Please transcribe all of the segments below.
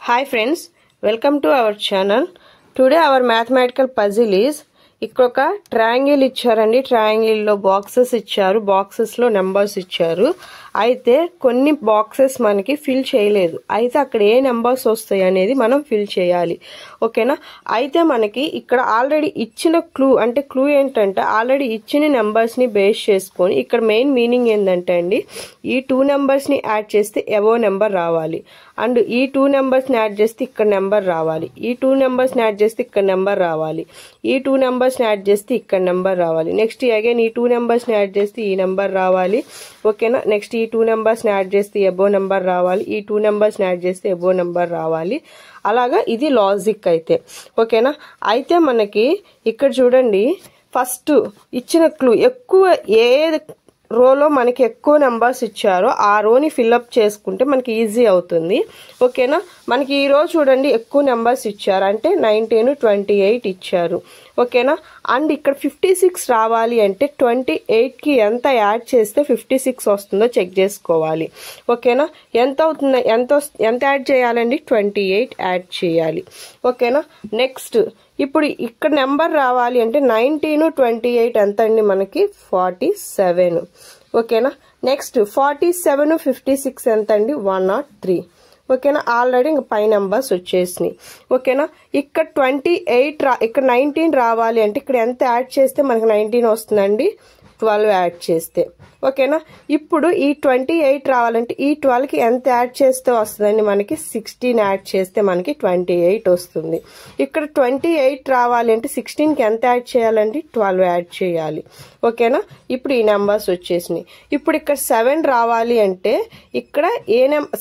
Hi friends, welcome to our channel. Today our mathematical puzzle is ఇక్కడ ఒక triangle ఇచ్చారండి. Triangle లో boxes ఇచ్చారు, బాక్సెస్ లో నెంబర్స్ ఇచ్చారు. అయితే కొన్ని బాక్సెస్ మనకి ఫిల్ చేయలేదు. అయితే అక్కడ ఏ నెంబర్స్ వస్తాయి అనేది మనం ఫిల్ చేయాలి. ఓకేనా? అయితే మనకి ఇక్కడ ఆల్రెడీ ఇచ్చిన క్లూ, అంటే క్లూ ఏంటంటే ఆల్రెడీ ఇచ్చిన నెంబర్స్ ని బేస్ చేసుకొని ఇక్కడ మెయిన్ మీనింగ్ ఏంటంటే అండి, ఈ 2 నెంబర్స్ ని యాడ్ చేస్తే ఎవో నెంబర్ రావాలి, అండ్ ఈ 2 నెంబర్స్ ని యాడ్ చేస్తే ఇక్కడ నెంబర్ రావాలి, ఈ 2 నెంబర్స్ ని యాడ్ చేస్తే ఇక్కడ నెంబర్ రావాలి, ఈ 2 నెంబర్స్ ని యాడ్ చేస్తే ఇక్కడ నెంబర్ రావాలి, నెక్స్ట్ అగైన్ ఈ 2 నెంబర్స్ ని యాడ్ చేస్తే ఈ నెంబర్ రావాలి. ఓకేనా? నెక్స్ట్ ఈ 2 నెంబర్స్ ని యాడ్ చేస్తే ఎబో నెంబర్ రావాలి, ఈ 2 నెంబర్స్ ని యాడ్ చేస్తే ఎబో నెంబర్ రావాలి. అలాగా ఇది లాజిక్ అయితే. ఓకేనా? అయితే మనకి ఇక్కడ చూడండి, ఫస్ట్ ఇచ్చిన క్లూ ఎక్కువ ఏ రోలో మనకి ఎక్కువ నెంబర్స్ ఇచ్చారో ఆ రోని ఫిల్అప్ చేసుకుంటే మనకి ఈజీ అవుతుంది. ఓకేనా? మనకి ఈ రో చూడండి ఎక్కువ నెంబర్స్ ఇచ్చారు, అంటే 19, 28 ఇచ్చారు. ఓకేనా? అండ్ ఇక్కడ 56 రావాలి అంటే 28కి ఎంత యాడ్ చేస్తే 56 వస్తుందో చెక్ చేసుకోవాలి. ఓకేనా? ఎంత అవుతుంది, ఎంత యాడ్ చేయాలండి? 28 యాడ్ చేయాలి. ఓకేనా? నెక్స్ట్ ఇప్పుడు ఇక్కడ నెంబర్ రావాలి అంటే 19, 28 ఎంత అండి మనకి? 47. ఓకేనా? నెక్స్ట్ 47, 56 ఎంత అండి? 103. ఓకేనా? ఆల్రెడీ ఇంకా పై నెంబర్స్ వచ్చేసినాయి. ఓకేనా? ఇక్కడ 28 ఇక్కడ 19 రావాలి అంటే ఇక్కడ ఎంత యాడ్ చేస్తే మనకి 19 వస్తుందండి? 12 యాడ్ చేస్తే. ఓకేనా? ఇప్పుడు ఈ 28 రావాలంటే ఈ 12కి ఎంత యాడ్ చేస్తే వస్తుందండి మనకి? 16 యాడ్ చేస్తే మనకి 28 వస్తుంది. ఇక్కడ 28 రావాలి అంటే 16కి ఎంత యాడ్ చేయాలండి? 12 యాడ్ చేయాలి. ఓకేనా? ఇప్పుడు ఈ నెంబర్స్ వచ్చేసినాయి. ఇప్పుడు ఇక్కడ 7 రావాలి అంటే ఇక్కడ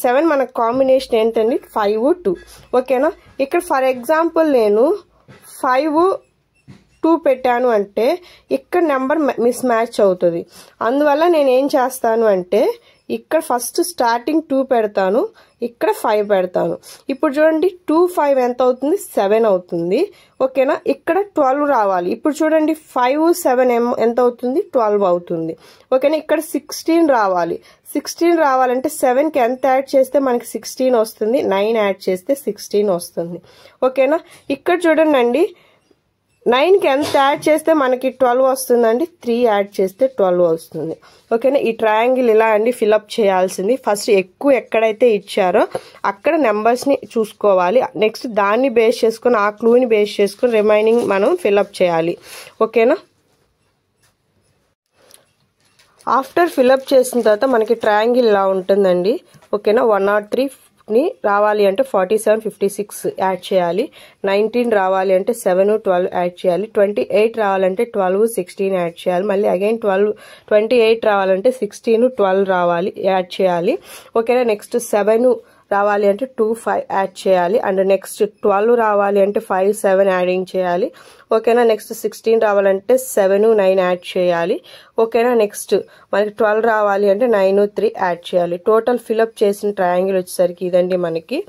7 మన కాంబినేషన్ ఏంటండి? 5, 2. ఓకేనా? ఇక్కడ ఫర్ ఎగ్జాంపుల్ నేను 5, 2 పెట్టాను అంటే ఇక్కడ నెంబర్ మిస్ మ్యాచ్ అవుతుంది. అందువల్ల నేను ఏం చేస్తాను అంటే ఇక్కడ ఫస్ట్ స్టార్టింగ్ 2 పెడతాను, ఇక్కడ 5 పెడతాను. ఇప్పుడు చూడండి 2, 5 ఎంత అవుతుంది? 7 అవుతుంది. ఓకేనా? ఇక్కడ 12 రావాలి. ఇప్పుడు చూడండి 5, 7 ఎంత అవుతుంది? 12 అవుతుంది. ఓకేనా? ఇక్కడ 16 రావాలి. 16 రావాలంటే 7కి ఎంత యాడ్ చేస్తే మనకి 16 వస్తుంది? 9 యాడ్ చేస్తే 16 వస్తుంది. ఓకేనా? ఇక్కడ చూడండి అండి, 9కి ఎంత యాడ్ చేస్తే మనకి 12 వస్తుందండి? 3 యాడ్ చేస్తే 12 వస్తుంది. ఓకేనా? ఈ ట్రయాంగిల్ ఇలా అండి ఫిల్అప్ చేయాల్సింది. ఫస్ట్ ఎక్కువ ఎక్కడైతే ఇచ్చారో అక్కడ నెంబర్స్ ని చూసుకోవాలి. నెక్స్ట్ దాన్ని బేస్ చేసుకుని, ఆ క్లూని బేస్ చేసుకుని రిమైనింగ్ మనం ఫిల్అప్ చేయాలి. ఓకేనా? ఆఫ్టర్ ఫిల్అప్ చేసిన తర్వాత మనకి ట్రయాంగిల్ ఇలా ఉంటుందండి. ఓకేనా? 103 ని రావాలి అంటే 47, 56 యాడ్ చేయాలి. 19 రావాలి అంటే 7, 12 యాడ్ చేయాలి. 28 రావాలంటే 12, 16 యాడ్ చేయాలి. మళ్ళీ అగైన్ 28 రావాలంటే 16, 12 రావాలి, యాడ్ చేయాలి. ఓకేనా? నెక్స్ట్ 7 రావాలి అంటే 2, 5 యాడ్ చేయాలి. అండ్ నెక్స్ట్ 12 రావాలి అంటే 5, 7 యాడింగ్ చేయాలి. ఓకేనా? నెక్స్ట్ 16 రావాలంటే 7, 9 యాడ్ చేయాలి. ఓకేనా? నెక్స్ట్ మనకి 12 రావాలి అంటే 9, 3 యాడ్ చేయాలి. టోటల్ ఫిల్అప్ చేసిన ట్రయాంగిల్ వచ్చేసరికి ఇదండి మనకి.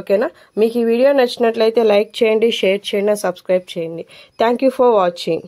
ఓకేనా? మీకు ఈ వీడియో నచ్చినట్లయితే లైక్ చేయండి, షేర్ చేయండి, సబ్స్క్రైబ్ చేయండి. Thank you for watching.